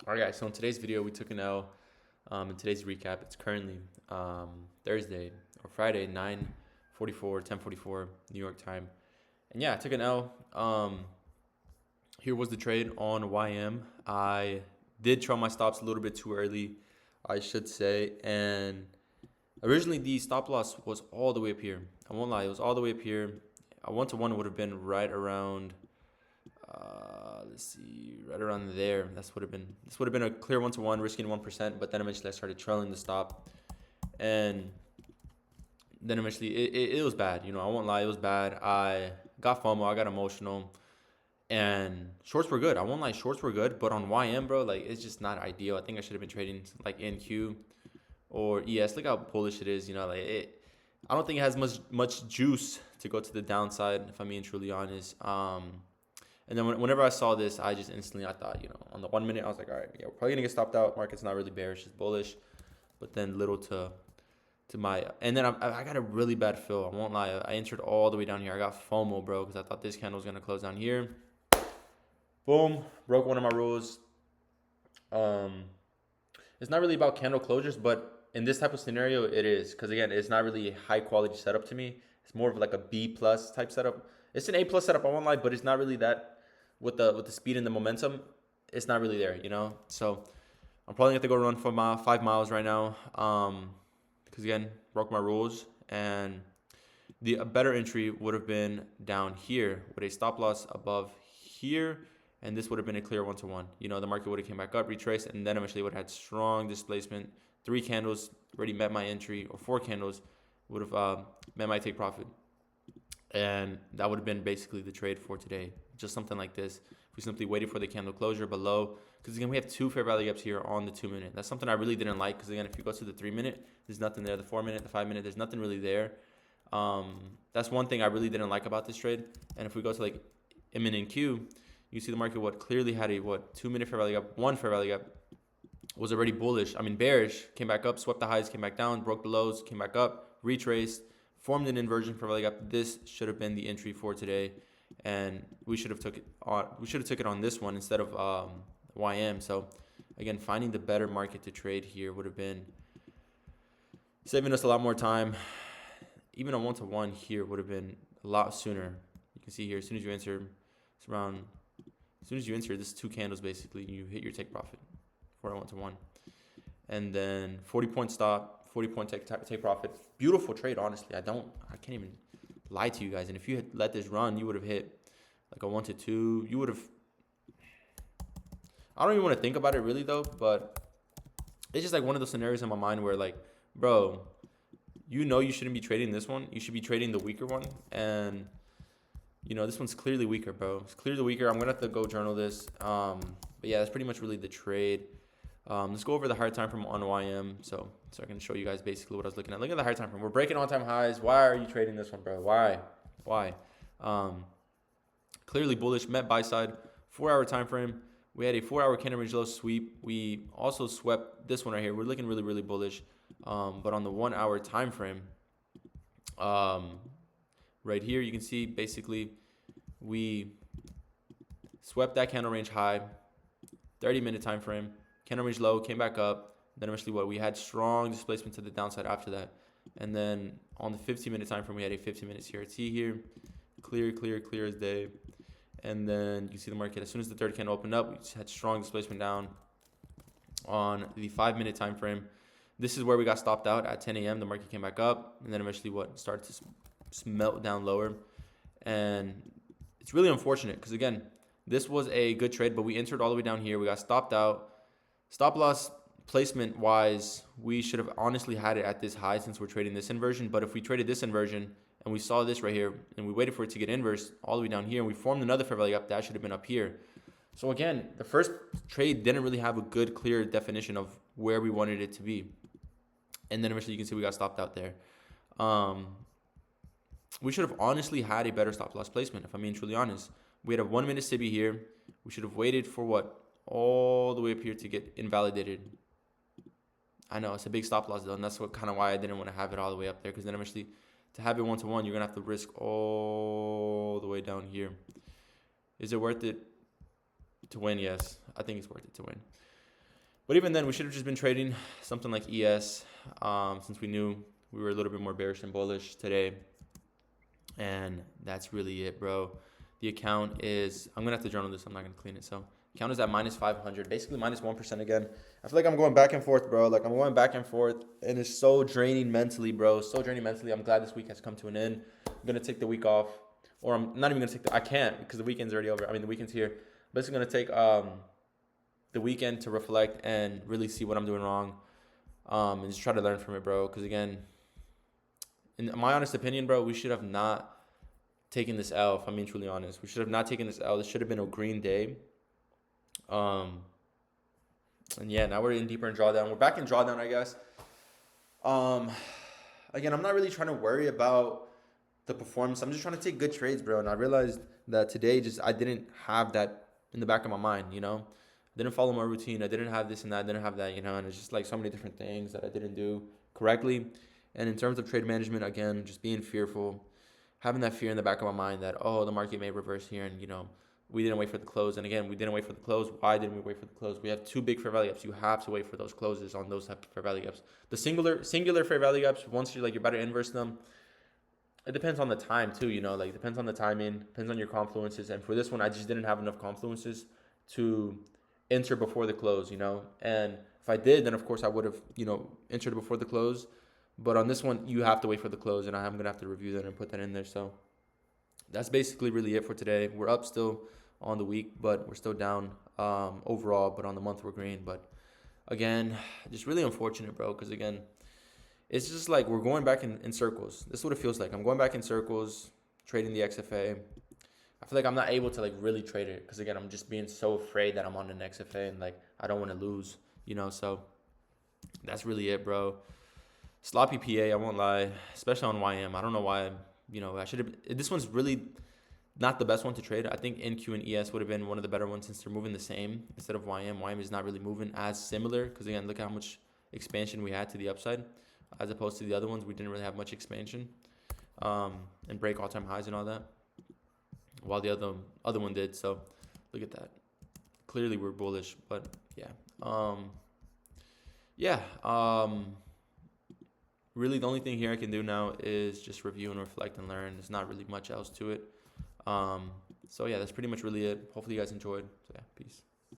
All right, guys. So in today's video, we took an L. In today's recap, it's currently Thursday or Friday, 9:44, 10:44 New York time. And yeah, I took an L. Here was the trade on YM. I did trail my stops a little bit too early, I should say. And originally, the stop loss was all the way up here. I won't lie, it was all the way up here. A 1-to-1 would have been right around let's see, right around there. This would have been a clear 1-to-1, risking 1%. But then eventually I started trailing the stop, and then eventually it was bad. I won't lie, it was bad. I got FOMO, I got emotional, and shorts were good. I won't lie, shorts were good. But on YM, bro, like it's just not ideal. I think I should have been trading like NQ or ES. Look how bullish it is. Like it. I don't think it has much juice to go to the downside, if I'm being truly honest. And then whenever I saw this, I just instantly, I thought, on the 1 minute, I was like, all right, yeah, we're probably going to get stopped out. Market's not really bearish, it's bullish. But then little to my, and then I got a really bad fill. I won't lie. I entered all the way down here. I got FOMO, bro, because I thought this candle was going to close down here. Boom, broke one of my rules. It's not really about candle closures, but in this type of scenario, it is. Because again, it's not really a high quality setup to me. It's more of like a B plus type setup. It's an A plus setup, I won't lie, but it's not really that with the speed and the momentum. It's not really there, So I'm probably gonna have to go run for 5 miles right now. Because again, broke my rules, and a better entry would have been down here with a stop loss above here, and this would have been a clear 1-to-1. The market would have came back up, retraced, and then eventually would have had strong displacement. 3 candles already met my entry, or 4 candles would have met my take profit. And that would have been basically the trade for today. Just something like this. We simply waited for the candle closure below. Because again, we have 2 fair value gaps here on the 2 minute. That's something I really didn't like. Because again, if you go to the 3 minute, there's nothing there. The 4 minute, the 5 minute, there's nothing really there. That's one thing I really didn't like about this trade. And if we go to like M and Q, you see the market clearly had a 2 minute fair value gap, 1 fair value gap was already bullish. Bearish, came back up, swept the highs, came back down, broke the lows, came back up, retraced, formed an inversion fair value gap. This should have been the entry for today, and we should have took it on. We should have took it on this one instead of YM. So again, finding the better market to trade here would have been saving us a lot more time. Even a 1-to-1 here would have been a lot sooner. You can see here, as soon as you enter, it's around. As soon as you enter, this is 2 candles basically. You hit your take profit for a 1-to-1, and then 40-point stop, 40-point take profit. Beautiful trade, honestly. I can't even lie to you guys. And if you had let this run, you would have hit like a 1-to-2. You would have. I don't even want to think about it really though, but it's just like one of those scenarios in my mind where like, bro, you shouldn't be trading this one. You should be trading the weaker one, and this one's clearly weaker, bro. It's clearly weaker. I'm gonna have to go journal this. But yeah, that's pretty much really the trade. Let's go over the higher time frame on YM. So I can show you guys basically what I was looking at. Look at the higher time frame. We're breaking all-time highs. Why are you trading this one, bro? Why? Clearly bullish. Met buy side. 4-hour time frame. We had a 4-hour candle range low sweep. We also swept this one right here. We're looking really, really bullish. But on the 1-hour time frame, right here, you can see basically we swept that candle range high. 30-minute time frame. Candle range low, came back up. Then eventually we had strong displacement to the downside after that. And then on the 15-minute time frame, we had a 15-minute CRT here. Clear as day. And then you can see the market, as soon as the third candle opened up, we just had strong displacement down. On the 5-minute time frame, this is where we got stopped out at 10 a.m. The market came back up, and then eventually started to melt down lower. And it's really unfortunate because, again, this was a good trade, but we entered all the way down here. We got stopped out. Stop loss placement wise, we should have honestly had it at this high since we're trading this inversion. But if we traded this inversion and we saw this right here and we waited for it to get inverse all the way down here and we formed another fair value up, that should have been up here. So again, the first trade didn't really have a good, clear definition of where we wanted it to be. And then eventually you can see we got stopped out there. We should have honestly had a better stop loss placement, if I'm being truly honest. We had a 1-minute SIBI here. We should have waited for all the way up here to get invalidated. I know it's a big stop loss though, and that's kind of why I didn't want to have it all the way up there, because then eventually to have it 1-to-1, you're gonna have to risk all the way down here. Is it worth it to win? Yes, I think it's worth it to win. But even then, we should have just been trading something like ES, since we knew we were a little bit more bearish than bullish today. And that's really it, bro. The account is, I'm going to have to journal this. I'm not going to clean it. So account is at minus 500, basically minus 1% again. I feel like I'm going back and forth, bro. Like, I'm going back and forth, and it's so draining mentally, bro. So draining mentally. I'm glad this week has come to an end. I'm going to take the week off, or I'm not even going to take I can't, because the weekend's already over. I mean, the weekend's here. But it's going to take the weekend to reflect and really see what I'm doing wrong, and just try to learn from it, bro. Because, again, in my honest opinion, bro, we should have not taken this L, if I'm being truly honest. We should have not taken this L. This should have been a green day. And yeah, now we're in deeper in drawdown. We're back in drawdown, I guess. Again, I'm not really trying to worry about the performance. I'm just trying to take good trades, bro. And I realized that today I didn't have that in the back of my mind, you know. I didn't follow my routine. I didn't have this and that. I didn't have that, you know. And it's just like so many different things that I didn't do correctly. And in terms of trade management, again, just being fearful, having that fear in the back of my mind that, oh, the market may reverse here, and, you know, we didn't wait for the close. And again, we didn't wait for the close. Why didn't we wait for the close? We have two big fair value gaps. You have to wait for those closes on those type of fair value gaps. The singular fair value gaps, once you're about to inverse them, it depends on the time too, you know, like, it depends on the timing, depends on your confluences. And for this one, I just didn't have enough confluences to enter before the close, you know. And if I did, then of course I would have, you know, entered before the close. But on this one, you have to wait for the close, and I'm going to have to review that and put that in there. So that's basically really it for today. We're up still on the week, but we're still down overall. But on the month, we're green. But again, just really unfortunate, bro, because again, it's just like we're going back in circles. This is what it feels like. I'm going back in circles, trading the XFA. I feel like I'm not able to, like, really trade it because, again, I'm just being so afraid that I'm on an XFA and, like, I don't want to lose, you know. So that's really it, bro. Sloppy PA, I won't lie, especially on YM. I don't know why, you know, I should have. This one's really not the best one to trade. I think NQ and ES would have been one of the better ones since they're moving the same instead of YM. YM is not really moving as similar because, again, look how much expansion we had to the upside as opposed to the other ones. We didn't really have much expansion and break all-time highs and all that, while the other one did. So look at that. Clearly we're bullish, but yeah. Really, the only thing here I can do now is just review and reflect and learn. There's not really much else to it. So yeah, that's pretty much really it. Hopefully you guys enjoyed. So yeah, peace.